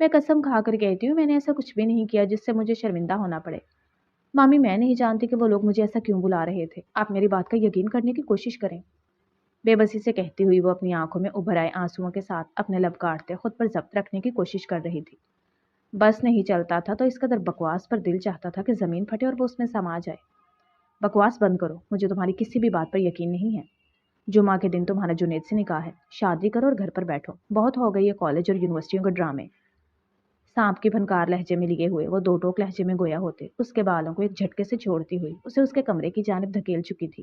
میں قسم کھا کر کہتی ہوں میں نے ایسا کچھ بھی نہیں کیا جس سے مجھے شرمندہ ہونا پڑے۔ مامی میں نہیں جانتی کہ وہ لوگ مجھے ایسا کیوں بلا رہے تھے، آپ میری بات کا یقین کرنے کی کوشش کریں۔ بے بسی سے کہتی ہوئی وہ اپنی آنکھوں میں ابھر آئے آنسوؤں کے ساتھ اپنے لب کاٹتے خود پر ضبط رکھنے کی کوشش کر رہی تھی۔ بس نہیں چلتا تھا تو اس قدر بکواس پر دل چاہتا تھا کہ زمین پھٹے اور وہ اس میں سما جائے۔ بکواس بند کرو، مجھے تمہاری کسی بھی بات پر یقین نہیں ہے۔ جمعہ کے دن تمہارا جنید سے نکاح ہے، شادی کرو اور گھر پر بیٹھو، بہت ہو گئی ہے کالج اور یونیورسٹیوں کے ڈرامے۔ سانپ کی پھنکار لہجے میں لیے ہوئے وہ دو ٹوک لہجے میں گویا ہوتے اس کے بالوں کو ایک جھٹکے سے چھوڑتی ہوئی اسے اس کے کمرے کی جانب دھکیل چکی تھی،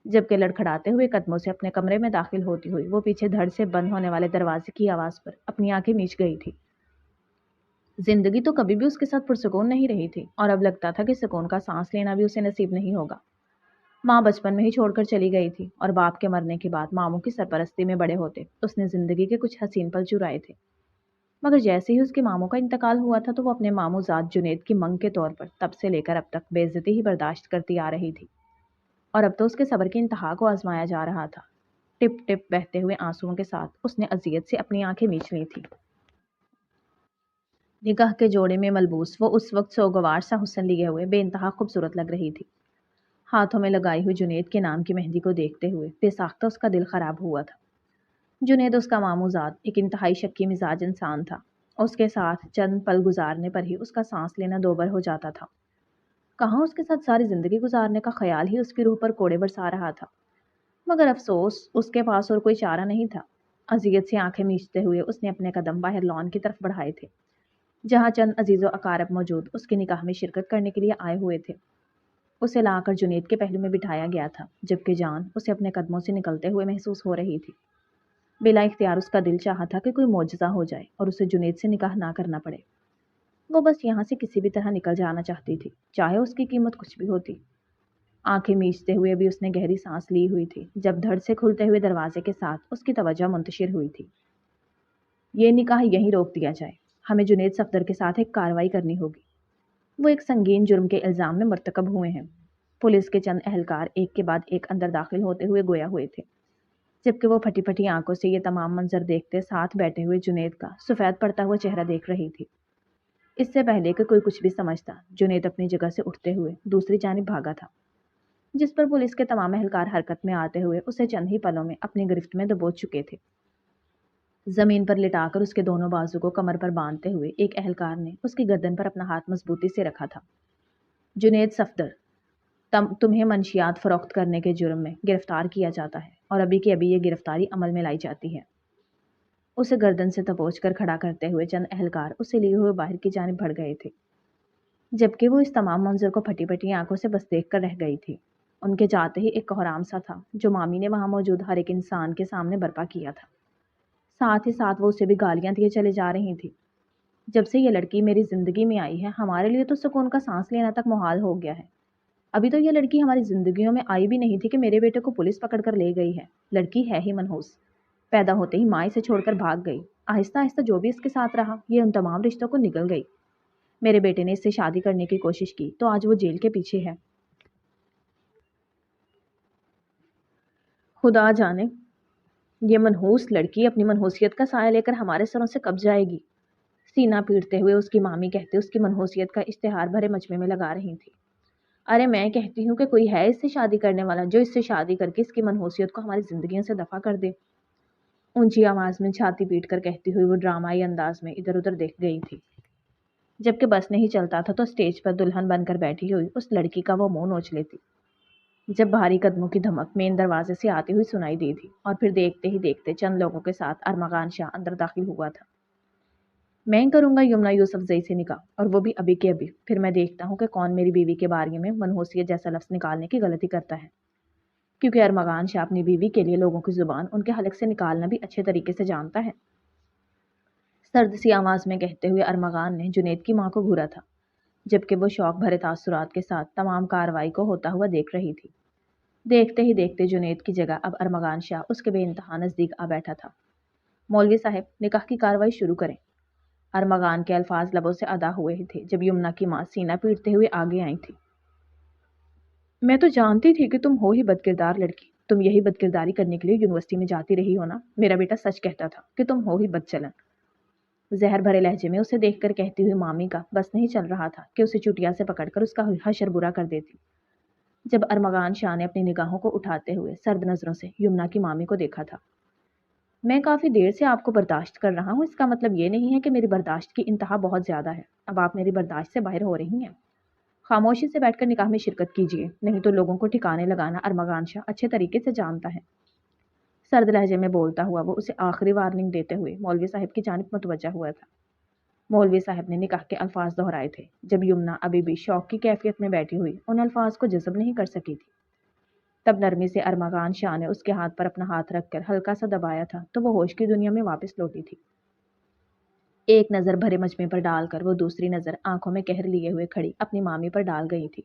جبکہ لڑکھڑاتے ہوئے قدموں سے اپنے کمرے میں داخل ہوتی ہوئی وہ پیچھے دھڑ سے بند ہونے والے دروازے کی آواز پر اپنی آنکھیں میچ گئی تھی۔ زندگی تو کبھی بھی اس کے ساتھ پرسکون نہیں رہی تھی اور اب لگتا تھا کہ سکون کا سانس لینا بھی اسے نصیب نہیں ہوگا۔ ماں بچپن میں ہی چھوڑ کر چلی گئی تھی اور باپ کے مرنے کے بعد ماموں کی سرپرستی میں بڑے ہوتے اس نے زندگی کے کچھ حسین پل چرائے تھے، مگر جیسے ہی اس کے ماموں کا انتقال ہوا تھا تو وہ اپنے ماموں زاد جنید کی منگ کے طور پر تب سے لے کر اب تک بے عزتی ہی برداشت کرتی آ رہی تھی، اور اب تو اس کے صبر کی انتہا کو آزمایا جا رہا تھا۔ ٹپ ٹپ بہتے ہوئے آنسوؤں کے ساتھ اس نے اذیت سے اپنی آنکھیں میچ لی تھی۔ نکاح کے جوڑے میں ملبوس وہ اس وقت سوگوار سا حسن لیے ہوئے بے انتہا خوبصورت لگ رہی تھی۔ ہاتھوں میں لگائی ہوئی جنید کے نام کی مہندی کو دیکھتے ہوئے بے ساختہ اس کا دل خراب ہوا تھا۔ جنید اس کا ماموں زاد ایک انتہائی شکی مزاج انسان تھا، اس کے ساتھ چند پل گزارنے پر ہی اس کا سانس لینا دوبر ہو جاتا تھا۔ کہاں اس کے ساتھ ساری زندگی گزارنے کا خیال ہی اس کی روح پر کوڑے برسا رہا تھا، مگر افسوس اس کے پاس اور کوئی چارہ نہیں تھا۔ اذیت سے آنکھیں میچتے ہوئے اس نے اپنے قدم باہر لان کی طرف بڑھائے تھے، جہاں چند عزیز و اقارب موجود اس کے نکاح میں شرکت کرنے کے لیے آئے ہوئے تھے۔ اسے لا کر جنید کے پہلو میں بٹھایا گیا تھا، جبکہ جان اسے اپنے قدموں سے نکلتے ہوئے محسوس ہو رہی تھی۔ بلا اختیار اس کا دل چاہا تھا کہ کوئی معجزہ ہو جائے اور اسے جنید سے نکاح نہ کرنا پڑے۔ وہ بس یہاں سے کسی بھی طرح نکل جانا چاہتی تھی، چاہے اس کی قیمت کچھ بھی ہوتی۔ آنکھیں میچتے ہوئے بھی اس نے گہری سانس لی ہوئی تھی جب دھڑ سے کھلتے ہوئے دروازے کے ساتھ اس کی توجہ منتشر ہوئی تھی۔ یہ نکاح یہیں روک دیا جائے، ہمیں جنید صفدر کے ساتھ ایک کارروائی کرنی ہوگی۔ وہ ایک سنگین جرم کے الزام میں مرتکب ہوئے ہیں۔ پولیس کے چند اہلکار ایک کے بعد ایک اندر داخل ہوتے ہوئے گویا ہوئے تھے، جبکہ وہ پھٹی پھٹی آنکھوں سے یہ تمام منظر دیکھتے ساتھ بیٹھے ہوئے جنید کا سفید پڑتا ہوا چہرہ دیکھ رہی تھی۔ اس سے پہلے کہ کوئی کچھ بھی سمجھتا، جنید اپنی جگہ سے اٹھتے ہوئے دوسری جانب بھاگا تھا، جس پر پولیس کے تمام اہلکار حرکت میں آتے ہوئے اسے چند ہی پلوں میں اپنی گرفت میں دبوچ چکے تھے۔ زمین پر لٹا کر اس کے دونوں بازو کو کمر پر باندھتے ہوئے ایک اہلکار نے اس کی گردن پر اپنا ہاتھ مضبوطی سے رکھا تھا۔ جنید صفدر، تمہیں منشیات فروخت کرنے کے جرم میں گرفتار کیا جاتا ہے اور ابھی کی ابھی یہ گرفتاری عمل میں لائی جاتی ہے۔ اسے گردن سے دبوچ کر کھڑا کرتے ہوئے چند اہلکار اسے لیے ہوئے باہر کی جانب بڑھ گئے تھے، جبکہ وہ اس تمام منظر کو پھٹی پھٹی آنکھوں سے بس دیکھ کر رہ گئی تھی۔ ان کے جاتے ہی ایک کوہرام سا تھا جو مامی نے وہاں موجود ہر ایک انسان کے سامنے برپا کیا تھا، ساتھ ہی ساتھ وہ اسے بھی گالیاں دیے چلے جا رہی تھی۔ جب سے یہ لڑکی میری زندگی میں آئی ہے ہمارے لیے تو سکون کا سانس لینا تک محال ہو گیا ہے۔ ابھی تو یہ لڑکی ہماری زندگیوں میں آئی بھی نہیں تھی کہ میرے بیٹے کو پولیس پکڑ کر لے گئی ہے۔ لڑکی ہے ہی منحوس، پیدا ہوتے ہی ماں اسے چھوڑ کر بھاگ گئی، آہستہ آہستہ جو بھی اس کے ساتھ رہا یہ ان تمام رشتوں کو نگل گئی۔ میرے بیٹے نے اس سے شادی کرنے کی کوشش کی تو آج وہ جیل کے پیچھے ہے۔ خدا جانے یہ منحوس لڑکی اپنی منحوسیت کا سایہ لے کر ہمارے سروں سے کب جائے گی۔ سینہ پیٹتے ہوئے اس کی مامی کہتے اس کی منحوسیت کا اشتہار بھرے مجمع میں لگا رہی تھی۔ ارے میں کہتی ہوں کہ کوئی ہے اس سے شادی کرنے والا جو اس سے شادی کر کے اس کی منحوسیت کو ہماری زندگیوں سے دفع کر دے۔ اونچی آواز میں چھاتی پیٹ کر کہتی ہوئی وہ ڈرامائی انداز میں ادھر ادھر دیکھ گئی تھی، جبکہ بس نہیں چلتا تھا تو اسٹیج پر دلہن بن کر بیٹھی ہوئی اس لڑکی کا وہ منہ نوچ لیتی جب بھاری قدموں کی دھمک مین دروازے سے آتی ہوئی سنائی دی تھی، اور پھر دیکھتے ہی دیکھتے چند لوگوں کے ساتھ ارمغان شاہ اندر داخل ہوا تھا۔ میں کروں گا یمنا یوسف زئی سے نکاح، اور وہ بھی ابھی کے ابھی، پھر میں دیکھتا ہوں کہ کون میری بیوی کے بارے میں منحوسیت جیسا لفظ نکالنے کی غلطی کرتا ہے، کیونکہ ارمغان شاہ اپنی بیوی کے لیے لوگوں کی زبان ان کے حلق سے نکالنا بھی اچھے طریقے سے جانتا ہے۔ سرد سی آواز میں کہتے ہوئے ارمغان نے جنید کی ماں کو گھورا تھا، جبکہ وہ شوق بھرے تاثرات کے ساتھ تمام کارروائی کو ہوتا ہوا دیکھ رہی تھی۔ دیکھتے ہی دیکھتے جنید کی جگہ اب ارمغان شاہ اس کے بے انتہا نزدیک آ بیٹھا تھا۔ مولوی صاحب نکاح کی کارروائی شروع کریں۔ ارمغان کے الفاظ لبوں سے ادا ہوئے ہی تھے جب یمنا کی ماں سینہ پیٹتے ہوئے آگے آئی تھی۔ میں تو جانتی تھی کہ تم ہو ہی بدکردار لڑکی، تم یہی بدکرداری کرنے کے لیے یونیورسٹی میں جاتی رہی ہو نا۔ میرا بیٹا سچ کہتا تھا کہ تم ہو ہی بدچلن۔ زہر بھرے لہجے میں اسے دیکھ کر کہتی ہوئی مامی کا بس نہیں چل رہا تھا کہ اسے چٹیا سے پکڑ کر اس کا حشر برا کر دیتی۔ جب ارمغان شاہ نے اپنی نگاہوں کو اٹھاتے ہوئے سرد نظروں سے یمنا کی مامی کو دیکھا تھا۔ میں کافی دیر سے آپ کو برداشت کر رہا ہوں، اس کا مطلب یہ نہیں ہے کہ میری برداشت کی انتہا بہت زیادہ ہے۔ اب آپ میری برداشت سے باہر ہو رہی ہیں۔ خاموشی سے بیٹھ کر نکاح میں شرکت کیجیے، نہیں تو لوگوں کو ٹھکانے لگانا ارمغان شاہ اچھے طریقے سے جانتا ہے۔ سرد لہجے میں بولتا ہوا وہ اسے آخری وارننگ دیتے ہوئے مولوی صاحب کی جانب متوجہ ہوا تھا۔ مولوی صاحب نے نکاح کے الفاظ دہرائے تھے۔ جب یمنا ابھی بھی شوق کی کیفیت میں بیٹھی ہوئی ان الفاظ کو جذب نہیں کر سکی تھی، تب نرمی سے ارمغان شاہ نے اس کے ہاتھ پر اپنا ہاتھ رکھ کر ہلکا سا دبایا تھا تو وہ ہوش کی دنیا میں واپس لوٹی تھی۔ ایک نظر بھرے مجمع پر ڈال کر وہ دوسری نظر آنکھوں میں قہر لیے ہوئے کھڑی اپنی مامی پر ڈال گئی تھی،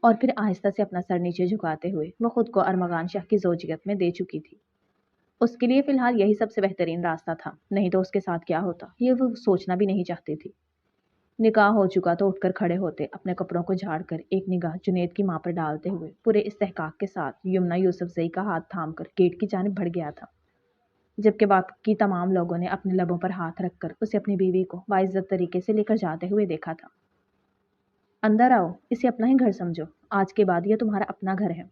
اور پھر آہستہ سے اپنا سر نیچے جھکاتے ہوئے وہ خود کو ارمغان شاہ کی زوجیت میں دے چکی تھی۔ اس کے لیے فی الحال یہی سب سے بہترین راستہ تھا، نہیں تو اس کے ساتھ کیا ہوتا یہ وہ سوچنا بھی نہیں چاہتی تھی۔ نکاح ہو چکا تو اٹھ کر کھڑے ہوتے، اپنے کپڑوں کو جھاڑ کر ایک نگاہ جنید کی ماں پر ڈالتے ہوئے پورے استحقاق کے ساتھ یمنا یوسف زئی کا ہاتھ تھام کر گیٹ کی جانب بڑھ گیا تھا، جبکہ باقی تمام لوگوں نے اپنے لبوں پر ہاتھ رکھ کر اسے اپنی بیوی کو باعزت طریقے سے لے کر جاتے ہوئے دیکھا تھا۔ اندر آؤ، اسے اپنا ہی گھر سمجھو، آج کے بعد یہ تمہارا اپنا گھر ہے۔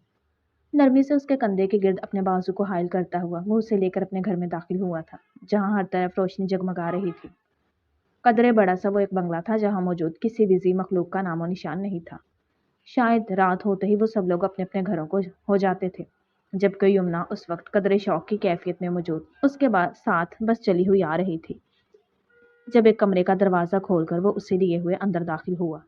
نرمی سے اس کے کندھے کے گرد اپنے بازو کو حائل کرتا ہوا وہ اسے لے کر اپنے گھر میں داخل ہوا تھا، جہاں ہر طرف روشنی جگمگا رہی تھی۔ قدرے بڑا سا وہ ایک بنگلہ تھا جہاں موجود کسی بھی ذی مخلوق کا نام و نشان نہیں تھا۔ شاید رات ہوتے ہی وہ سب لوگ اپنے اپنے گھروں کو ہو جاتے تھے، جبکہ یمنا اس وقت قدرے شوق کی کیفیت میں موجود اس کے بعد ساتھ بس چلی ہوئی آ رہی تھی۔ جب ایک کمرے کا دروازہ کھول کر وہ اسے لیے ہوئے اندر داخل ہوا۔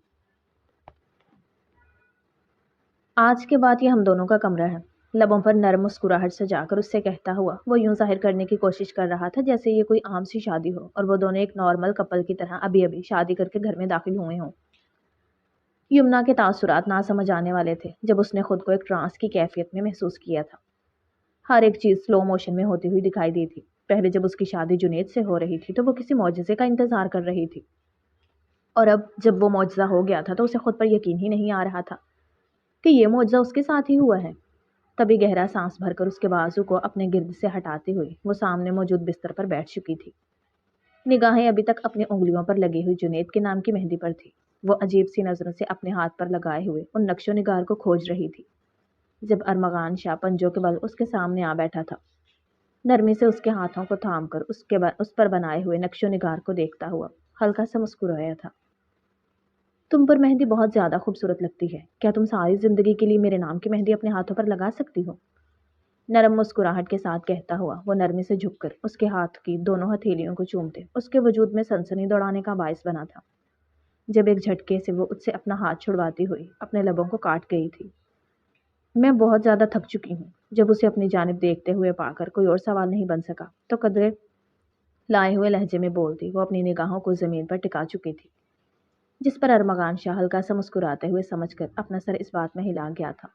آج کے بعد یہ ہم دونوں کا کمرہ ہے، لبوں پر نرم مسکراہٹ سجا کر اس سے کہتا ہوا وہ یوں ظاہر کرنے کی کوشش کر رہا تھا جیسے یہ کوئی عام سی شادی ہو اور وہ دونوں ایک نارمل کپل کی طرح ابھی ابھی شادی کر کے گھر میں داخل ہوئے ہوں۔ یمنا کے تاثرات نہ سمجھ آنے والے تھے جب اس نے خود کو ایک ٹرانس کی کیفیت میں محسوس کیا تھا۔ ہر ایک چیز سلو موشن میں ہوتی ہوئی دکھائی دی تھی۔ پہلے جب اس کی شادی جنید سے ہو رہی تھی تو وہ کسی معجزے کا انتظار کر رہی تھی، اور اب جب وہ معجزہ ہو گیا تھا تو اسے خود پر یقین ہی نہیں آ رہا تھا کہ یہ معجزہ اس کے ساتھ ہی ہوا ہے۔ تبھی گہرا سانس بھر کر اس کے بازو کو اپنے گرد سے ہٹاتی ہوئی وہ سامنے موجود بستر پر بیٹھ چکی تھی۔ نگاہیں ابھی تک اپنی انگلیوں پر لگی ہوئی جنید کے نام کی مہندی پر تھی۔ وہ عجیب سی نظروں سے اپنے ہاتھ پر لگائے ہوئے ان نقش و نگار کو کھوج رہی تھی۔ جب ارمغان شاہ پنجوں کے بل اس کے سامنے آ بیٹھا تھا، نرمی سے اس کے ہاتھوں کو تھام کر اس پر بنائے ہوئے نقش و نگار کو دیکھتا ہوا ہلکا سا مسکرایا تھا۔ تم پر مہندی بہت زیادہ خوبصورت لگتی ہے، کیا تم ساری زندگی کے لیے میرے نام کی مہندی اپنے ہاتھوں پر لگا سکتی ہو؟ نرم مسکراہٹ کے ساتھ کہتا ہوا وہ نرمی سے جھک کر اس کے ہاتھ کی دونوں ہتھیلیوں کو چومتے اس کے وجود میں سنسنی دوڑانے کا باعث بنا تھا، جب ایک جھٹکے سے وہ اس سے اپنا ہاتھ چھڑواتی ہوئی اپنے لبوں کو کاٹ گئی تھی۔ میں بہت زیادہ تھک چکی ہوں۔ جب اسے اپنی جانب دیکھتے ہوئے پا کر کوئی اور سوال نہیں بن سکا تو قدرے لائے ہوئے لہجے میں بولتی وہ اپنی نگاہوں کو زمین پر ٹکا چکی تھی، جس پر ارمغان شاہ ہلکا سا مسکراتے ہوئے سمجھ کر اپنا سر اس بات میں ہلا گیا تھا۔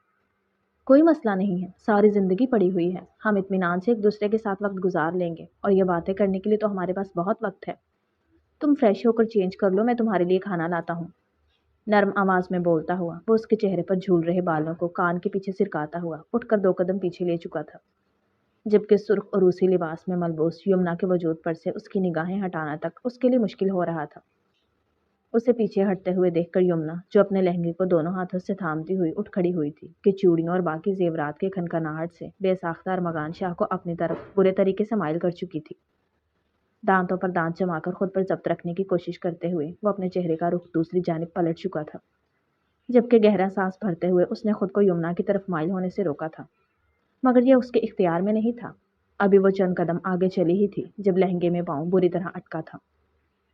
کوئی مسئلہ نہیں ہے، ساری زندگی پڑی ہوئی ہے، ہم اطمینان سے ایک دوسرے کے ساتھ وقت گزار لیں گے، اور یہ باتیں کرنے کے لیے تو ہمارے پاس بہت وقت ہے۔ تم فریش ہو کر چینج کر لو، میں تمہارے لیے کھانا لاتا ہوں۔ نرم آواز میں بولتا ہوا وہ اس کے چہرے پر جھول رہے بالوں کو کان کے پیچھے سرکاتا ہوا اٹھ کر 2 قدم پیچھے لے چکا تھا، جبکہ سرخ عروسی لباس میں ملبوس یمنا کے وجود پر سے اس کی نگاہیں ہٹانا تک اس کے لیے مشکل ہو رہا تھا۔ اسے پیچھے ہٹتے ہوئے دیکھ کر یمنا جو اپنے لہنگے کو دونوں ہاتھوں سے تھامتی ہوئی اٹھ کھڑی ہوئی تھی کہ چوڑیوں اور باقی زیورات کے کھنکھناہٹ سے بے ساختہ ارمغان شاہ کو اپنی طرف برے طریقے سے مائل کر چکی تھی۔ دانتوں پر دانت جما کر خود پر ضبط رکھنے کی کوشش کرتے ہوئے وہ اپنے چہرے کا رخ دوسری جانب پلٹ چکا تھا، جبکہ گہرا سانس بھرتے ہوئے اس نے خود کو یمنا کی طرف مائل ہونے سے روکا تھا، مگر یہ اس کے اختیار میں نہیں تھا۔ ابھی وہ چند قدم آگے چلی ہی تھی جب لہنگے میں پاؤں بری طرح اٹکا تھا۔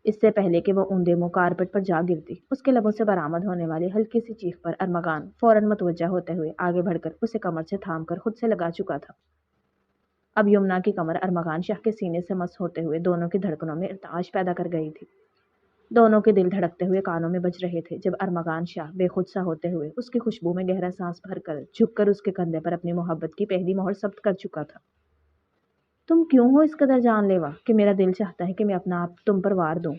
اس سے پہلے کہ وہ اوندے منہ کارپٹ پر جا گرتی، اس کے لبوں سے برآمد ہونے والی ہلکی سی چیخ پر ارمغان فوراً متوجہ ہوتے ہوئے آگے بڑھ کر اسے کمر سے تھام کر خود سے لگا چکا تھا۔ اب یمنا کی کمر ارمغان شاہ کے سینے سے مس ہوتے ہوئے دونوں کی دھڑکنوں میں ارتعاش پیدا کر گئی تھی۔ دونوں کے دل دھڑکتے ہوئے کانوں میں بج رہے تھے جب ارمغان شاہ بے خود سا ہوتے ہوئے اس کی خوشبو میں گہرا سانس بھر کر جھک کر اس کے کندھے پر اپنی محبت کی پہلی مہر ثبت کر چکا تھا۔ تم کیوں ہو اس قدر جان لیوا کہ میرا دل چاہتا ہے کہ میں اپنا آپ تم پر وار دوں؟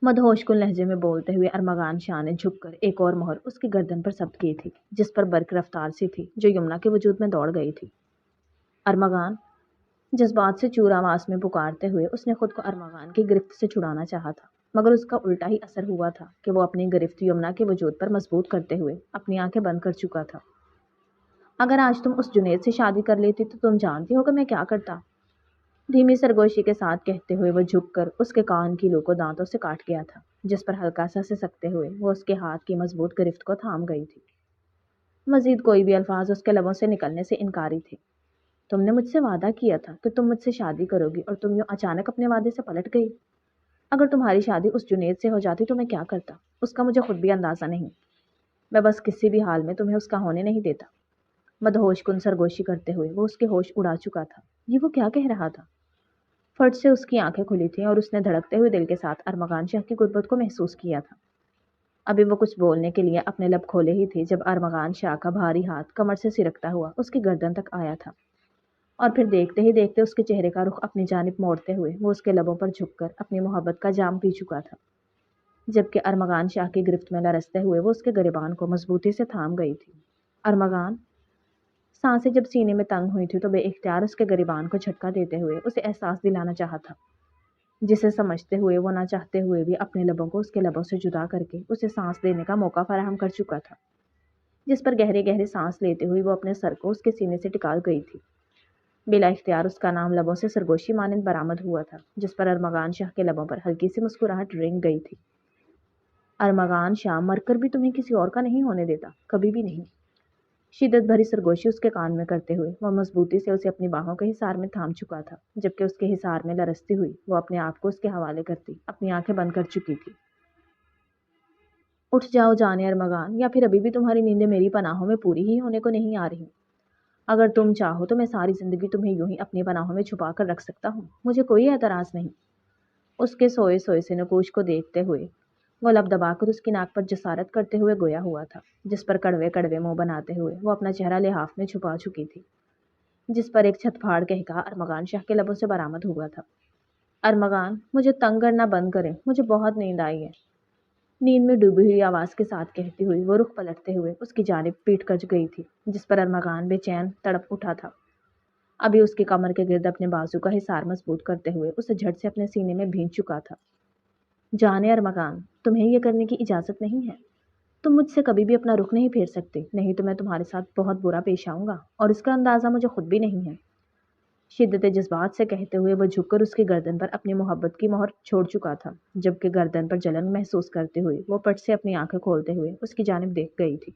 مدہوش کن لہجے میں بولتے ہوئے ارمغان شاہ نے جھک کر ایک اور مہر اس کی گردن پر ثبت کی تھی، جس پر برق رفتار سی تھی جو یمنا کے وجود میں دوڑ گئی تھی۔ ارمغان جذبات سے چور آواز میں پکارتے ہوئے اس نے خود کو ارمغان کی گرفت سے چھڑانا چاہا تھا، مگر اس کا الٹا ہی اثر ہوا تھا کہ وہ اپنی گرفت یمنا کے وجود پر مضبوط کرتے ہوئے اپنی آنکھیں بند کر چکا تھا۔ اگر آج تم اس جنید سے شادی کر لیتی تو تم جانتی ہو کہ میں کیا کرتا؟ دھیمی سرگوشی کے ساتھ کہتے ہوئے وہ جھک کر اس کے کان کی لو کو دانتوں سے کاٹ گیا تھا، جس پر ہلکا سا سسکتے ہوئے وہ اس کے ہاتھ کی مضبوط گرفت کو تھام گئی تھی۔ مزید کوئی بھی الفاظ اس کے لبوں سے نکلنے سے انکاری تھے۔ تم نے مجھ سے وعدہ کیا تھا کہ تم مجھ سے شادی کرو گی اور تم یوں اچانک اپنے وعدے سے پلٹ گئی۔ اگر تمہاری شادی اس جنید سے ہو جاتی تو میں کیا کرتا، اس کا مجھے خود بھی اندازہ نہیں۔ میں بس کسی بھی حال میں تمہیں اس کا ہونے نہیں دیتا۔ مدہوش کن سرگوشی کرتے ہوئے وہ اس کے ہوش اڑا چکا تھا۔ یہ وہ کیا کہہ رہا تھا؟ فٹ سے اس کی آنکھیں کھلی تھیں اور اس نے دھڑکتے ہوئے دل کے ساتھ ارمغان شاہ کی غربت کو محسوس کیا تھا۔ ابھی وہ کچھ بولنے کے لیے اپنے لب کھولے ہی تھے جب ارمغان شاہ کا بھاری ہاتھ کمر سے سرکتا ہوا اس کی گردن تک آیا تھا، اور پھر دیکھتے ہی دیکھتے اس کے چہرے کا رخ اپنی جانب موڑتے ہوئے وہ اس کے لبوں پر جھک کر اپنی محبت کا جام پی چکا تھا، جبکہ ارمغان شاہ کی گرفت میں لرزتے ہوئے وہ اس کے گریبان کو مضبوطی سے تھام گئی تھی۔ ارمغان! سانسیں جب سینے میں تنگ ہوئی تھی تو بے اختیار اس کے گریبان کو جھٹکا دیتے ہوئے اسے احساس دلانا چاہا تھا، جسے سمجھتے ہوئے وہ نہ چاہتے ہوئے بھی اپنے لبوں کو اس کے لبوں سے جدا کر کے اسے سانس لینے کا موقع فراہم کر چکا تھا، جس پر گہرے گہرے سانس لیتے ہوئے وہ اپنے سر کو اس کے سینے سے ٹکا گئی تھی۔ بلا اختیار اس کا نام لبوں سے سرگوشی مانند برآمد ہوا تھا، جس پر ارمغان شاہ کے لبوں پر ہلکی سی مسکراہٹ رنگ گئی تھی۔ ارمغان شاہ مر کر بھی تمہیں کسی اور کا نہیں ہونے دیتا، کبھی بھی نہیں۔ شدت بھری سرگوشی اس کے کان میں کرتے ہوئے وہ مضبوطی سے اسے اپنی باہوں کے حصار میں تھام چکا تھا، جبکہ اس کے حصار میں لرزتی ہوئی وہ اپنے آپ کو اس کے حوالے کرتی اپنی آنکھیں بند کر چکی تھی۔ اٹھ جاؤ جانے ارمغان، یا پھر ابھی بھی تمہاری نیندیں میری پناہوں میں پوری ہی ہونے کو نہیں آ رہی؟ اگر تم چاہو تو میں ساری زندگی تمہیں یوں ہی اپنی پناہوں میں چھپا کر رکھ سکتا ہوں، مجھے کوئی اعتراض نہیں۔ اس کے سوئے سوئے سے نقوش کو دیکھتے ہوئے وہ لب دبا کر اس کی ناک پر جسارت کرتے ہوئے گویا ہوا تھا، جس پر کڑوے کڑوے منہ بناتے ہوئے وہ اپنا چہرہ لحاف میں چھپا چکی تھی، جس پر ایک چھت پھاڑ کہا ارمغان شاہ کے لبوں سے برآمد ہوا تھا۔ ارمغان! مجھے تنگ کرنا بند کریں، مجھے بہت نیند آئی ہے۔ نیند میں ڈوبی ہوئی آواز کے ساتھ کہتی ہوئی وہ رخ پلٹتے ہوئے اس کی جانب پیٹ کج گئی تھی، جس پر ارمغان بے چین تڑپ اٹھا تھا، ابھی اس کی کمر کے گرد اپنے بازو کا حصار مضبوط کرتے ہوئے اسے جھٹ سے اپنے سینے میں بھینچ چکا تھا۔ جانے ارمغان، تمہیں یہ کرنے کی اجازت نہیں ہے۔ تم مجھ سے کبھی بھی اپنا رخ نہیں پھیر سکتے، نہیں تو میں تمہارے ساتھ بہت برا پیش آؤں گا، اور اس کا اندازہ مجھے خود بھی نہیں ہے۔ شدت جذبات سے کہتے ہوئے وہ جھک کر اس کی گردن پر اپنی محبت کی مہر چھوڑ چکا تھا، جبکہ گردن پر جلن محسوس کرتے ہوئے وہ پٹ سے اپنی آنکھیں کھولتے ہوئے اس کی جانب دیکھ گئی تھی،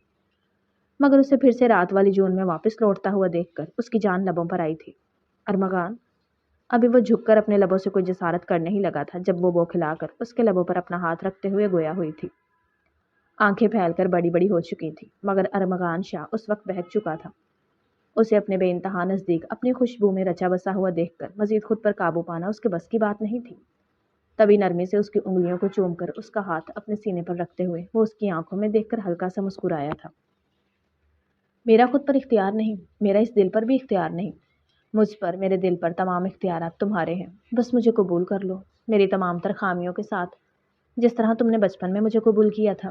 مگر اسے پھر سے رات والی جون میں واپس لوٹتا ہوا دیکھ کر اس کی جان لبوں پر آئی تھی۔ ارمغان! ابھی وہ جھک کر اپنے لبوں سے کوئی جسارت کرنے ہی لگا تھا جب وہ بوکھلا کر اس کے لبوں پر اپنا ہاتھ رکھتے ہوئے گویا ہوئی تھی۔ آنکھیں پھیل کر بڑی بڑی ہو چکی تھی، مگر ارمغان شاہ اس وقت بہک چکا تھا۔ اسے اپنے بے انتہا نزدیک اپنی خوشبو میں رچا بسا ہوا دیکھ کر مزید خود پر قابو پانا اس کے بس کی بات نہیں تھی۔ تبھی نرمی سے اس کی انگلیوں کو چوم کر اس کا ہاتھ اپنے سینے پر رکھتے ہوئے وہ اس کی آنکھوں میں دیکھ کر ہلکا سا مسکرایا تھا۔ میرا خود پر اختیار نہیں، میرا اس دل پر بھی اختیار نہیں، مجھ پر، میرے دل پر تمام اختیارات تمہارے ہیں، بس مجھے قبول کر لو، میری تمام تر خامیوں کے ساتھ، جس طرح تم نے بچپن میں مجھے قبول کیا تھا۔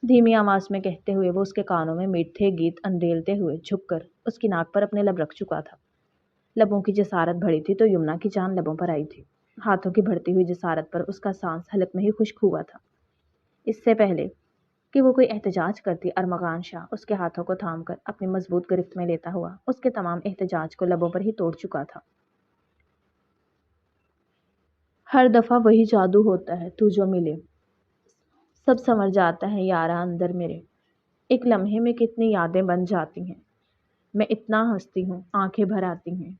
دھیمی آواز میں کہتے ہوئے وہ اس کے کانوں میں میٹھے گیت اندیلتے ہوئے جھک کر اس کی ناک پر اپنے لب رکھ چکا تھا۔ لبوں کی جسارت بڑھی تھی تو یمنا کی جان لبوں پر آئی تھی، ہاتھوں کی بڑھتی ہوئی جسارت پر اس کا سانس حلق میں ہی خشک ہوا تھا۔ اس سے پہلے کہ وہ کوئی احتجاج کرتی، ارمغان شاہ اس کے ہاتھوں کو تھام کر اپنی مضبوط گرفت میں لیتا ہوا اس کے تمام احتجاج کو لبوں پر ہی توڑ چکا تھا۔ ہر دفعہ وہی جادو ہوتا ہے، تو جو ملے سب سمر جاتا ہے یارا اندر میرے، ایک لمحے میں کتنی یادیں بن جاتی ہیں، میں اتنا ہنستی ہوں آنکھیں بھر آتی ہیں،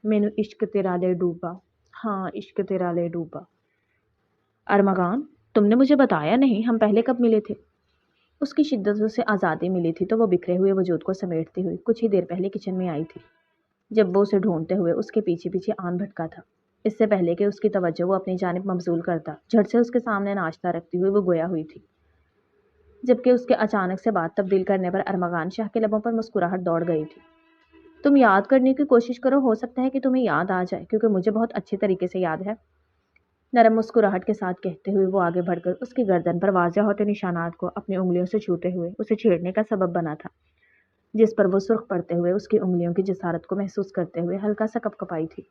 مینو عشق تیرا لے ڈوبا، ہاں عشق تیرا لے ڈوبا۔ ارمغان! تم نے مجھے بتایا نہیں ہم پہلے کب ملے تھے؟ اس کی شدت سے آزادی ملی تھی تو وہ بکھرے ہوئے وجود کو سمیٹتی ہوئی کچھ ہی دیر پہلے کچن میں آئی تھی، جب وہ اسے ڈھونڈتے ہوئے اس کے پیچھے پیچھے آن بھٹکا تھا۔ اس سے پہلے کہ اس کی توجہ وہ اپنی جانب مبذول کرتا، جھٹ سے اس کے سامنے ناشتہ رکھتی ہوئی وہ گویا ہوئی تھی، جبکہ اس کے اچانک سے بات تبدیل کرنے پر ارمغان شاہ کے لبوں پر مسکراہٹ دوڑ گئی تھی۔ تم یاد کرنے کی کوشش کرو، ہو سکتا ہے کہ تمہیں یاد آ جائے، کیونکہ مجھے بہت اچھے طریقے سے یاد ہے۔ نرم مسکراہٹ کے ساتھ کہتے ہوئے وہ آگے بڑھ کر اس کی گردن پر واضح ہوتے نشانات کو اپنی انگلیوں سے چھوتے ہوئے اسے چھیڑنے کا سبب بنا تھا، جس پر وہ سرخ پڑتے ہوئے اس کی انگلیوں کی جسارت کو محسوس کرتے ہوئے ہلکا سا کپکپائی تھی۔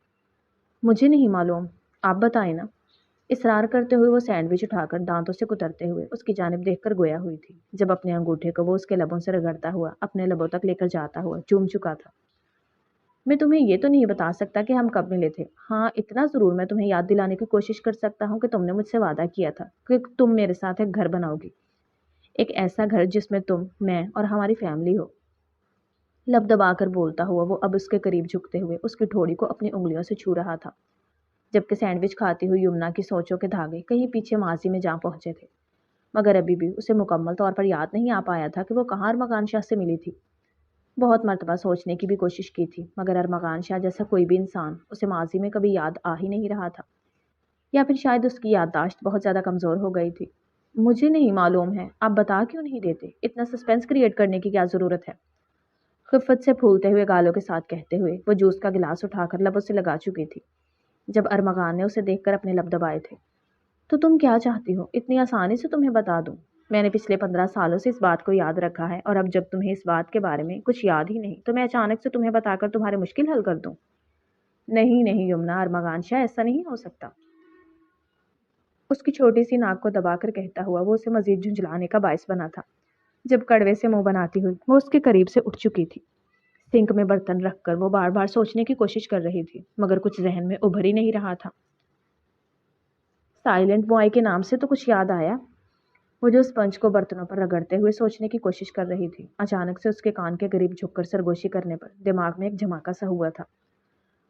مجھے نہیں معلوم، آپ بتائیں نا۔ اصرار کرتے ہوئے وہ سینڈوچ اٹھا کر دانتوں سے کترتے ہوئے اس کی جانب دیکھ کر گویا ہوئی تھی، جب اپنے انگوٹھے کو وہ اس کے لبوں سے رگڑتا ہوا اپنے لبوں تک لے کر جاتا ہوا چوم چکا تھا۔ میں تمہیں یہ تو نہیں بتا سکتا کہ ہم کب ملے تھے۔ ہاں اتنا ضرور میں تمہیں یاد دلانے کی کوشش کر سکتا ہوں کہ تم نے مجھ سے وعدہ کیا تھا کہ تم میرے ساتھ ایک گھر بناؤ گی، ایک ایسا گھر جس میں تم، میں اور ہماری فیملی ہو۔ لب دبا کر بولتا ہوا وہ اب اس کے قریب جھکتے ہوئے اس کی ٹھوڑی کو اپنی انگلیوں سے چھو رہا تھا، جبکہ سینڈوچ کھاتی ہوئی یمنا کی سوچوں کے دھاگے کہیں پیچھے ماضی میں جا پہنچے تھے، مگر ابھی بھی اسے مکمل طور پر یاد نہیں آ پایا تھا کہ وہ کہاں ارمغان شاہ سے ملی تھی۔ بہت مرتبہ سوچنے کی بھی کوشش کی تھی، مگر ارمغان شاہ جیسا کوئی بھی انسان اسے ماضی میں کبھی یاد آ ہی نہیں رہا تھا، یا پھر شاید اس کی یادداشت بہت زیادہ کمزور ہو گئی تھی۔ مجھے نہیں معلوم ہے، آپ بتا کیوں نہیں دیتے؟ اتنا سسپینس کریٹ کرنے کی کیا ضرورت ہے؟ خفت سے پھولتے ہوئے گالوں کے ساتھ کہتے ہوئے وہ جوس کا گلاس اٹھا کر لبوں سے لگا چکی تھی، جب ارمغان نے اسے دیکھ کر اپنے لب دبائے تھے۔ تو تم کیا چاہتی ہو؟ اتنی آسانی سے تمہیں بتا دوں؟ میں نے پچھلے 15 سالوں سے اس بات کو یاد رکھا ہے، اور اب جب تمہیں اس بات کے بارے میں کچھ یاد ہی نہیں تو میں اچانک سے تمہیں بتا کر تمہارے مشکل حل کر دوں؟ نہیں نہیں یمنا، ارمغان شاہ ایسا نہیں ہو سکتا۔ اس کی چھوٹی سی ناک کو دبا کر کہتا ہوا وہ اسے مزید جھنجھلانے کا باعث بنا تھا، جب کڑوے سے منہ بناتی ہوئی وہ اس کے قریب سے اٹھ چکی تھی۔ سنک میں برتن رکھ کر وہ بار بار سوچنے کی کوشش کر رہی تھی، مگر کچھ ذہن میں ابھر ہی نہیں رہا تھا۔ سائلنٹ بوائے کے نام سے تو کچھ یاد آیا؟ وہ جو اسپنج کو برتنوں پر رگڑتے ہوئے سوچنے کی کوشش کر رہی تھی، اچانک سے اس کے کان کے قریب جھک کر سرگوشی کرنے پر دماغ میں ایک جھماکا سا ہوا تھا،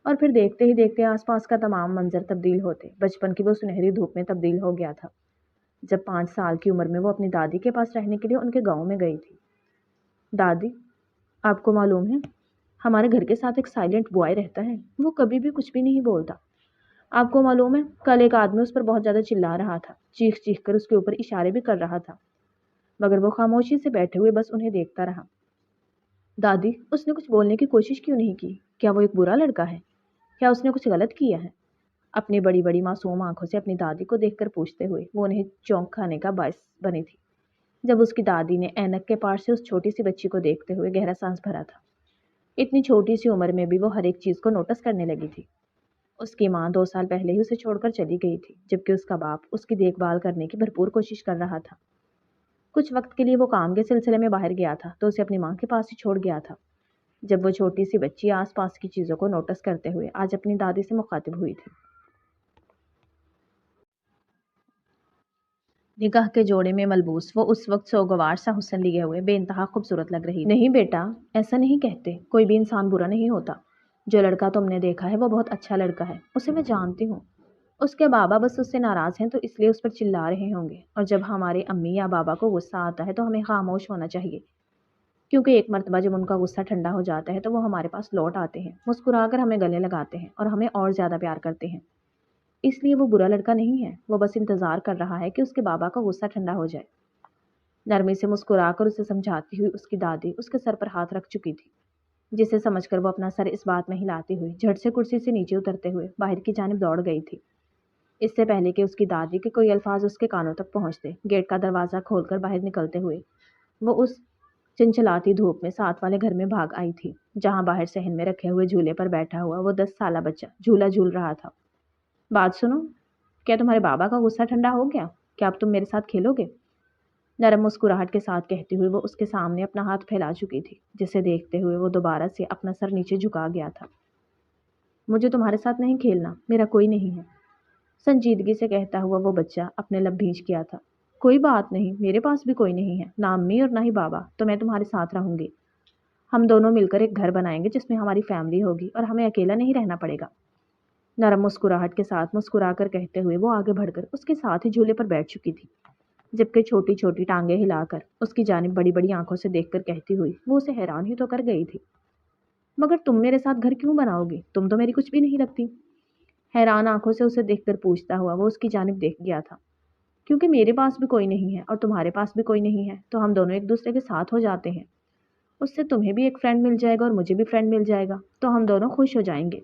اور پھر دیکھتے ہی دیکھتے آس پاس کا تمام منظر تبدیل ہوتے بچپن کی وہ سنہری دھوپ میں تبدیل ہو گیا تھا، جب 5 سال کی عمر میں وہ اپنی دادی کے پاس رہنے کے لیے ان کے گاؤں میں گئی تھی۔ دادی، آپ کو معلوم ہے ہمارے گھر کے ساتھ ایک سائلنٹ بوائے رہتا ہے، وہ کبھی بھی کچھ بھی نہیں بولتا۔ آپ کو معلوم ہے کل ایک آدمی اس پر بہت زیادہ چلا رہا تھا، چیخ چیخ کر اس کے اوپر اشارے بھی کر رہا تھا، مگر وہ خاموشی سے بیٹھے ہوئے بس انہیں دیکھتا رہا۔ دادی، اس نے کچھ بولنے کی کوشش کیوں نہیں کی؟ کیا وہ ایک برا لڑکا ہے؟ کیا اس نے کچھ غلط کیا ہے؟ اپنی بڑی بڑی معصوم آنکھوں سے اپنی دادی کو دیکھ کر پوچھتے ہوئے وہ انہیں چونک کھانے کا باعث بنی تھی، جب اس کی دادی نے اینک کے پار سے اس چھوٹی سی بچی کو دیکھتے ہوئے گہرا سانس بھرا تھا۔ اتنی چھوٹی سی عمر میں بھی وہ ہر ایک چیز کو نوٹس کرنے لگی تھی۔ اس کی ماں 2 سال پہلے ہی اسے چھوڑ کر چلی گئی تھی، جبکہ اس کا باپ اس کی دیکھ بھال کرنے کی بھرپور کوشش کر رہا تھا۔ کچھ وقت کے لیے وہ کام کے سلسلے میں باہر گیا تھا تو اسے اپنی ماں کے پاس ہی چھوڑ گیا تھا، جب وہ چھوٹی سی بچی آس پاس کی چیزوں کو نوٹس کرتے ہوئے آج اپنی دادی سے مخاطب ہوئی تھی۔ نگاہ کے جوڑے میں ملبوس وہ اس وقت سوگوار سا حسن لیے ہوئے بے انتہا خوبصورت لگ رہی تھی۔ نہیں بیٹا، ایسا نہیں کہتے، کوئی بھی انسان برا نہیں ہوتا۔ جو لڑکا تم نے دیکھا ہے وہ بہت اچھا لڑکا ہے، اسے میں جانتی ہوں۔ اس کے بابا بس اس سے ناراض ہیں تو اس لیے اس پر چلا رہے ہوں گے، اور جب ہمارے امی یا بابا کو غصہ آتا ہے تو ہمیں خاموش ہونا چاہیے، کیونکہ ایک مرتبہ جب ان کا غصہ ٹھنڈا ہو جاتا ہے تو وہ ہمارے پاس لوٹ آتے ہیں، مسکرا کر ہمیں گلے لگاتے ہیں اور ہمیں اور زیادہ پیار کرتے ہیں۔ اس لیے وہ برا لڑکا نہیں ہے، وہ بس انتظار کر رہا ہے کہ اس کے بابا کا غصہ ٹھنڈا ہو جائے۔ نرمی سے مسکرا کر اسے سمجھاتی ہوئی اس کی دادی اس کے سر پر ہاتھ رکھ چکی تھی، جسے سمجھ کر وہ اپنا سر اس بات میں ہلاتی ہوئی جھٹ سے کرسی سے نیچے اترتے ہوئے باہر کی جانب دوڑ گئی تھی۔ اس سے پہلے کہ اس کی دادی کے کوئی الفاظ اس کے کانوں تک پہنچتے، گیٹ کا دروازہ کھول کر باہر نکلتے ہوئے وہ اس چنچلاتی دھوپ میں ساتھ والے گھر میں بھاگ آئی تھی، جہاں باہر صحن میں رکھے ہوئے جھولے پر بیٹھا ہوا وہ 10 سالہ بچہ جھولا جھول رہا تھا۔ بات سنو، کیا تمہارے بابا کا غصہ ٹھنڈا ہو گیا؟ کیا اب تم میرے ساتھ کھیلو گے؟ نرم مسکراہٹ کے ساتھ کہتی ہوئی وہ اس کے سامنے اپنا ہاتھ پھیلا چکی تھی، جسے دیکھتے ہوئے وہ دوبارہ سے اپنا سر نیچے جھکا گیا تھا۔ مجھے تمہارے ساتھ نہیں کھیلنا، میرا کوئی نہیں ہے، سنجیدگی سے کہتا ہوا وہ بچہ اپنے لب بھینچ گیا تھا۔ کوئی بات نہیں، میرے پاس بھی کوئی نہیں ہے، نہ امی اور نہ ہی بابا، تو میں تمہارے ساتھ رہوں گی۔ ہم دونوں مل کر ایک گھر بنائیں گے جس میں ہماری فیملی ہوگی اور ہمیں اکیلا نہیں رہنا پڑے گا۔ نرم مسکراہٹ کے ساتھ مسکرا کر کہتے ہوئے وہ آگے بڑھ کر اس کے ساتھ ہی جھولے پر بیٹھ چکی تھی، جبکہ چھوٹی چھوٹی ٹانگیں ہلا کر اس کی جانب بڑی بڑی آنکھوں سے دیکھ کر کہتی ہوئی وہ اسے حیران ہی تو کر گئی تھی۔ مگر تم میرے ساتھ گھر کیوں بناؤ گی؟ تم تو میری کچھ بھی نہیں لگتی۔ حیران آنکھوں سے اسے دیکھ کر پوچھتا ہوا وہ اس کی جانب دیکھ گیا تھا۔ کیونکہ میرے پاس بھی کوئی نہیں ہے اور تمہارے پاس بھی کوئی نہیں ہے، تو ہم دونوں ایک دوسرے کے ساتھ ہو جاتے ہیں۔ اس سے تمہیں بھی ایک فرینڈ مل جائے گا اور مجھے بھی فرینڈ مل جائے گا، تو ہم دونوں خوش ہو جائیں گے۔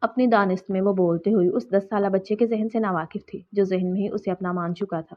اپنی دانست میں وہ بولتے ہوئی اس 10 سالہ بچے کے ذہن سے ناواقف تھی، جو ذہن میں ہی اسے اپنا مان چکا تھا۔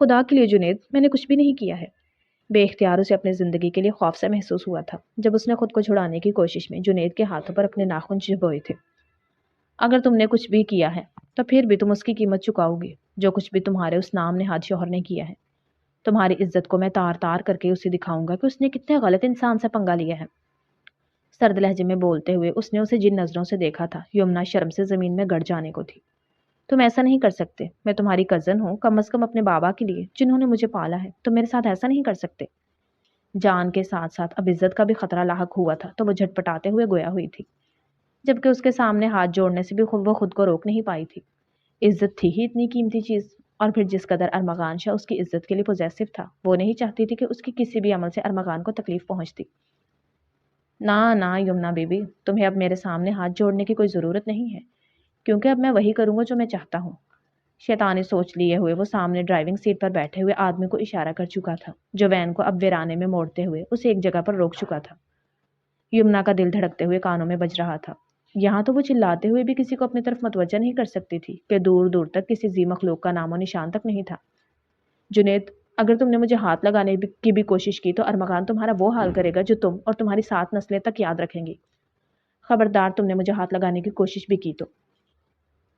خدا کے لیے جنید، میں نے کچھ بھی نہیں کیا ہے۔ بے اختیار اسے اپنی زندگی کے لیے خوف سا محسوس ہوا تھا جب اس نے خود کو چھڑانے کی کوشش میں جنید کے ہاتھوں پر اپنے ناخن چبھوئے تھے۔ اگر تم نے کچھ بھی کیا ہے تو پھر بھی تم اس کی قیمت چکاؤ گے، جو کچھ بھی تمہارے اس نام نہاد شوہر نے کیا ہے۔ تمہاری عزت کو میں تار تار کر کے اسے دکھاؤں گا کہ اس نے کتنے غلط انسان سے پنگا لیا ہے۔ سرد لہجے میں بولتے ہوئے اس نے اسے جن نظروں سے دیکھا تھا، یمنا شرم سے زمین میں گڑ جانے کو تھی۔ تم ایسا نہیں کر سکتے، میں تمہاری کزن ہوں، کم از کم اپنے بابا کے لیے جنہوں نے مجھے پالا ہے تم میرے ساتھ ایسا نہیں کر سکتے۔ جان کے ساتھ ساتھ اب عزت کا بھی خطرہ لاحق ہوا تھا تو وہ جھٹپٹاتے ہوئے گویا ہوئی تھی، جبکہ اس کے سامنے ہاتھ جوڑنے سے بھی وہ خود کو روک نہیں پائی تھی۔ عزت تھی ہی اتنی قیمتی چیز، اور پھر جس قدر ارمغان شاہ اس کی عزت کے لیے پوزیسو تھا، وہ نہیں چاہتی تھی کہ اس کی کسی بھی عمل سے ارمغان کو تکلیف پہنچتی۔ نہ نہ یمنا بیبی، تمہیں اب میرے سامنے ہاتھ جوڑنے کی کوئی ضرورت نہیں ہے، کیونکہ اب میں وہی کروں گا جو میں چاہتا ہوں۔ شیطانی سوچ لیے ہوئے وہ سامنے ڈرائیونگ سیٹ پر بیٹھے ہوئے آدمی کو اشارہ کر چکا تھا، جو وین کو اب ویرانے میں موڑتے ہوئے اسے ایک جگہ پر روک چکا تھا۔ یمنا کا دل دھڑکتے ہوئے کانوں میں بج رہا تھا۔ یہاں تو وہ چلاتے ہوئے بھی کسی کو اپنی طرف متوجہ نہیں کر سکتی تھی کہ دور دور تک کسی ذی مخلوق کا نام و نشان تک نہیں تھا۔ جنید، اگر تم نے مجھے ہاتھ لگانے کی بھی کوشش کی تو ارمغان تمہارا وہ حال کرے گا جو تم اور تمہاری 7 نسلیں تک یاد رکھیں گی۔ خبردار تم نے مجھے ہاتھ لگانے کی کوشش بھی کی تو۔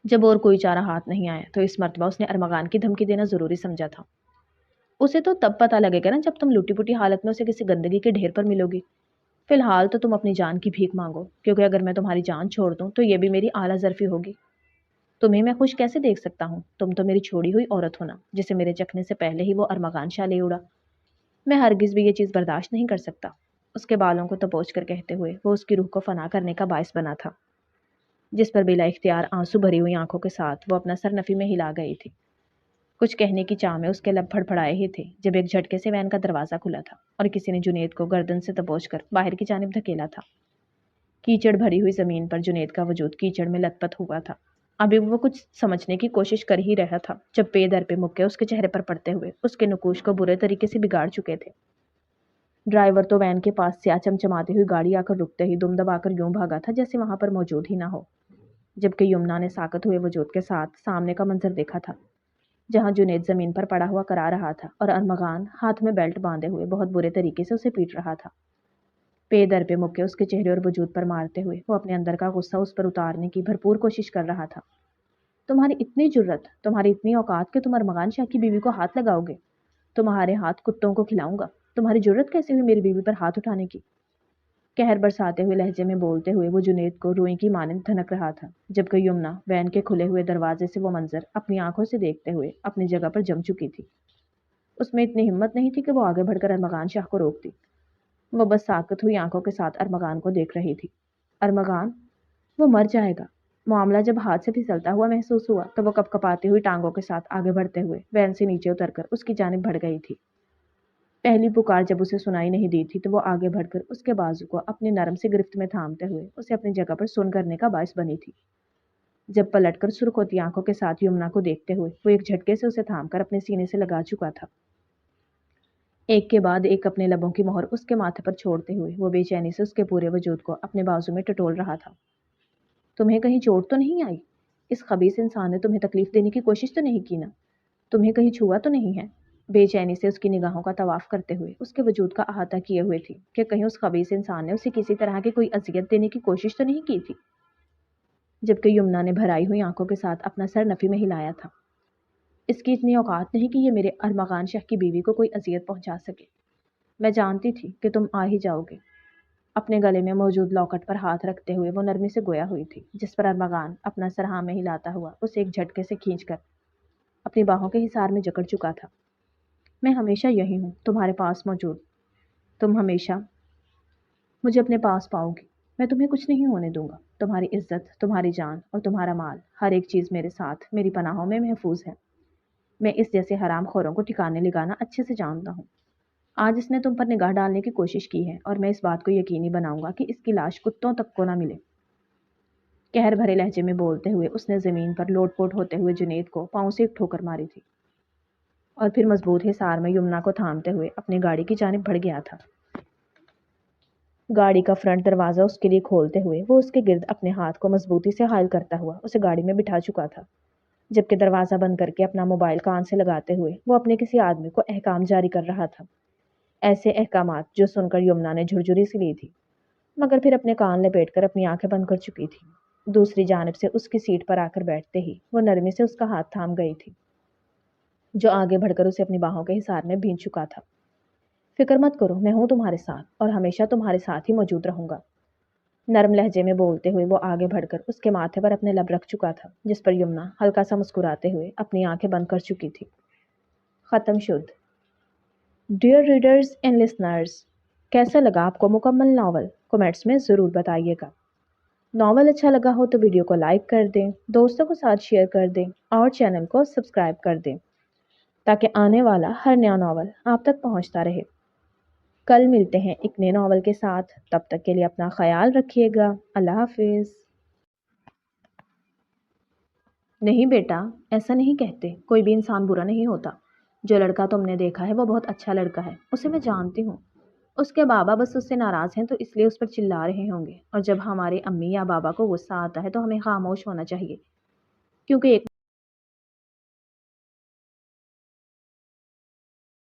جب اور کوئی چارہ ہاتھ نہیں آیا تو اس مرتبہ اس نے ارمغان کی دھمکی دینا ضروری سمجھا تھا۔ اسے تو تب پتہ لگے گا نا جب تم لوٹی پوٹی حالت میں اسے کسی گندگی کے ڈھیر پر ملو گی۔ فی الحال تو تم اپنی جان کی بھیک مانگو، کیونکہ اگر میں تمہاری جان چھوڑ دوں تو یہ بھی میری اعلیٰ ظرفی ہوگی۔ تمہیں میں خوش کیسے دیکھ سکتا ہوں؟ تم تو میری چھوڑی ہوئی عورت ہونا، جسے میرے چکھنے سے پہلے ہی وہ ارمغان شاہ لے اڑا۔ میں ہرگز بھی یہ چیز برداشت نہیں کر سکتا۔ اس کے بالوں کو دبوچ کر کہتے ہوئے وہ اس کی روح کو فنا کرنے کا باعث بنا تھا، جس پر بلا اختیار آنسو بھری ہوئی آنکھوں کے ساتھ وہ اپنا سر نفی میں ہلا گئی تھی۔ کچھ کہنے کی چاہ میں اس کے لب پھڑپھڑائے ہی تھے جب ایک جھٹکے سے وین کا دروازہ کھلا تھا اور کسی نے جنید کو گردن سے دبوچ کر باہر کی جانب دھکیلا تھا۔ کیچڑ بھری ہوئی زمین پر جنید کا وجود کیچڑ میں لت پت ہوا تھا۔ ابھی وہ کچھ سمجھنے کی کوشش کر ہی رہا تھا جب پے در پہ مکے اس کے چہرے پر پڑتے ہوئے اس کے نقوش کو برے طریقے سے بگاڑ چکے تھے۔ ڈرائیور تو وین کے پاس سے چمچماتی ہوئی گاڑی آ کر رکتے ہی دم دبا کر یوں بھاگا تھا جیسے وہاں پر موجود ہی نہ ہو، جبکہ یمنا نے ساکت ہوئے وجود کے ساتھ سامنے کا منظر دیکھا تھا، جہاں جنید زمین پر پڑا ہوا کرا رہا تھا اور ارمغان ہاتھ میں بیلٹ باندھے ہوئے بہت برے طریقے سے اسے پیٹ رہا تھا۔ پے در پہ مکے اس کے چہرے اور وجود پر مارتے ہوئے وہ اپنے اندر کا غصہ اس پر اتارنے کی بھرپور کوشش کر رہا تھا۔ تمہاری اتنی جرت، تمہاری اتنی اوقات کہ تم ارمغان شاہ کی بیوی کو ہاتھ لگاؤ گے؟ تمہارے ہاتھ کتوں کو کھلاؤں گا۔ تمہاری جرت کیسے ہوئی میری بیوی پر ہاتھ اٹھانے کی؟ قہر برساتے ہوئے لہجے میں بولتے ہوئے وہ جنید کو روئی کی مانند دھنک رہا تھا، جبکہ یمنا وین کے کھلے ہوئے دروازے سے وہ منظر اپنی آنکھوں سے دیکھتے ہوئے اپنی جگہ پر جم چکی تھی۔ اس میں اتنی ہمت نہیں تھی کہ وہ آگے بڑھ کر ارمغان شاہ کو روکتی۔ وہ بس ساکت ہوئی آنکھوں کے ساتھ ارمغان کو دیکھ رہی تھی۔ ارمغان، وہ مر جائے گا۔ معاملہ جب ہاتھ سے پھسلتا ہوا محسوس ہوا تو وہ کپ کپاتی ہوئی ٹانگوں کے ساتھ آگے بڑھتے ہوئے وین سے نیچے اتر کر اس کی جانب بڑھ گئی تھی۔ پہلی پکار جب اسے سنائی نہیں دی تھی تو وہ آگے بڑھ کر اس کے بازو کو اپنے نرم سے گرفت میں تھامتے ہوئے اسے اپنی جگہ پر سن کرنے کا باعث بنی تھی۔ جب پلٹ کر سرخ ہوتی آنکھوں کے ساتھ یمنا کو دیکھتے ہوئے وہ ایک جھٹکے سے اسے تھام کر اپنے سینے سے لگا چکا تھا۔ ایک کے بعد ایک اپنے لبوں کی مہر اس کے ماتھے پر چھوڑتے ہوئے وہ بے چینی سے اس کے پورے وجود کو اپنے بازو میں ٹٹول رہا تھا۔ تمہیں کہیں چوٹ تو نہیں آئی؟ اس خبیث انسان نے تمہیں تکلیف دینے کی کوشش تو نہیں کی نا؟ تمہیں کہیں چھوا تو نہیں ہے؟ بے چینی سے اس کی نگاہوں کا طواف کرتے ہوئے اس کے وجود کا احاطہ کیے ہوئے تھی کہ کہیں اس خبیث انسان نے اسے کسی طرح کی کوئی اذیت دینے کی کوشش تو نہیں کی تھی؟ جبکہ یمنا نے بھرائی ہوئی آنکھوں کے ساتھ اپنا سر نفی میں ہلایا تھا۔ اس کی اتنی اوقات نہیں کہ یہ میرے ارمغان شاہ کی بیوی کو کوئی اذیت پہنچا سکے۔ میں جانتی تھی کہ تم آ ہی جاؤ گے۔ اپنے گلے میں موجود لاکٹ پر ہاتھ رکھتے ہوئے وہ نرمی سے گویا ہوئی تھی، جس پر ارمغان اپنا سر ہاں میں ہلاتا ہوا اسے ایک جھٹکے سے کھینچ کر اپنی باہوں کے حصار میں جکڑ چکا تھا۔ میں ہمیشہ یہی ہوں، تمہارے پاس موجود۔ تم ہمیشہ مجھے اپنے پاس پاؤ گی۔ میں تمہیں کچھ نہیں ہونے دوں گا۔ تمہاری عزت، تمہاری جان اور تمہارا مال، ہر ایک چیز میرے ساتھ میری پناہوں میں محفوظ ہے۔ میں اس جیسے حرام خوروں کو ٹھکانے لگانا اچھے سے جانتا ہوں۔ آج اس نے تم پر نگاہ ڈالنے کی کوشش کی ہے اور میں اس بات کو یقینی بناؤں گا کہ اس کی لاش کتوں تک کو نہ ملے۔ قہر بھرے لہجے میں بولتے ہوئے اس نے زمین پر لوٹ پوٹ ہوتے ہوئے جنید کو پاؤں سے ایک ٹھوکر ماری تھی اور پھر مضبوط حصار میں یمنا کو تھامتے ہوئے اپنی گاڑی کی جانب بڑھ گیا تھا۔ گاڑی کا فرنٹ دروازہ اس کے لیے کھولتے ہوئے وہ اس کے گرد اپنے ہاتھ کو مضبوطی سے حائل کرتا ہوا اسے گاڑی میں بٹھا چکا تھا جبکہ دروازہ بند کر کے اپنا موبائل کان سے لگاتے ہوئے وہ اپنے کسی آدمی کو احکام جاری کر رہا تھا، ایسے احکامات جو سن کر یمنا نے جھرجھری سی لی تھی، مگر پھر اپنے کان لپیٹ کر اپنی آنکھیں بند کر چکی تھی۔ دوسری جانب سے اس کی سیٹ پر آ کر بیٹھتے ہی وہ نرمی سے اس کا ہاتھ تھام گئی تھی، جو آگے بڑھ کر اسے اپنی باہوں کے حصار میں بھینچ چکا تھا۔ فکر مت کرو، میں ہوں تمہارے ساتھ اور ہمیشہ تمہارے ساتھ ہی موجود رہوں گا، نرم لہجے میں بولتے ہوئے وہ آگے بڑھ کر اس کے ماتھے پر اپنے لب رکھ چکا تھا، جس پر یمنا ہلکا سا مسکراتے ہوئے اپنی آنکھیں بند کر چکی تھی۔ ختم شد۔ ڈیئر ریڈرز اینڈ لسنرز، کیسا لگا آپ کو مکمل ناول؟ کمنٹس میں ضرور بتائیے گا۔ ناول اچھا لگا ہو تو ویڈیو کو لائک کر دیں، دوستوں کو ساتھ شیئر کر دیں اور چینل کو سبسکرائب کر دیں تاکہ آنے والا ہر نیا ناول آپ تک پہنچتا رہے۔ کل ملتے ہیں ایک نئے ناول کے ساتھ، تب تک کے لیے اپنا خیال رکھیے گا۔ اللہ حافظ۔ نہیں بیٹا، ایسا نہیں کہتے، کوئی بھی انسان برا نہیں ہوتا۔ جو لڑکا تم نے دیکھا ہے وہ بہت اچھا لڑکا ہے، اسے میں جانتی ہوں۔ اس کے بابا بس اس سے ناراض ہیں تو اس لیے اس پر چلا رہے ہوں گے، اور جب ہمارے امی یا بابا کو غصہ آتا ہے تو ہمیں خاموش ہونا چاہیے، کیونکہ ایک